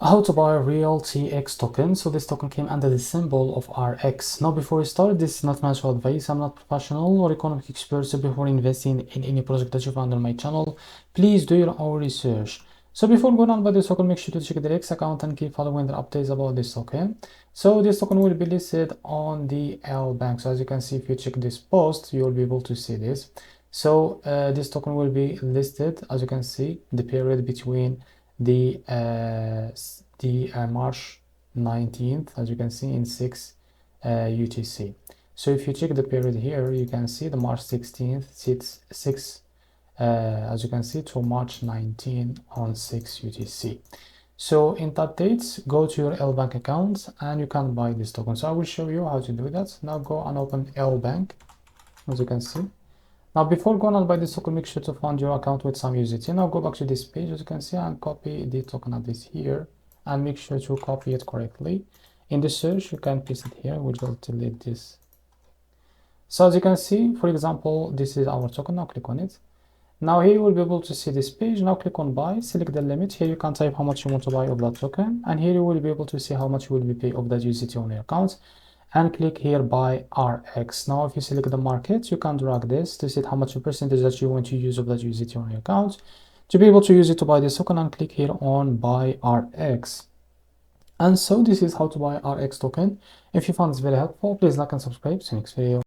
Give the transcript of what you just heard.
How to buy a REALTYX token. So this token came under the symbol of RX. Now before we start, this is not financial advice. I'm not professional or economic expert. So before investing in any project that you find on my channel, please do your own research. So before going on by this token, make sure to check the REX account and keep following the updates about this token. So this token will be listed on the L bank. So as you can see, if you check this post, you will be able to see this. So this token will be listed, as you can see, the period between the March 19th, as you can see, in 6 UTC. So if you check the period here, you can see the March 16th, 6 as you can see, to March 19 on 6 UTC. So in that dates, go to your L bank account and you can buy this token. So I will show you how to do that. Now go and open L bank, as you can see. Now before going on by this token, make sure to find your account with some USDT. Now go back to this page, as you can see, and copy the token address here and make sure to copy it correctly. In the search, you can paste it here. We'll just delete this. So as you can see, for example, this is our token. Now click on it. Now here you will be able to see this page. Now click on buy, select the limit. Here you can type how much you want to buy of that token, and here you will be able to see how much you will be paid of that USDT on your account, and click here buy RX. Now if you select the market, you can drag this to set how much percentage that you want to use of that USDT on your account to be able to use it to buy this token, and click here on buy RX. And so this is how to buy RX token. If you found this very helpful, please like and subscribe. See you next video.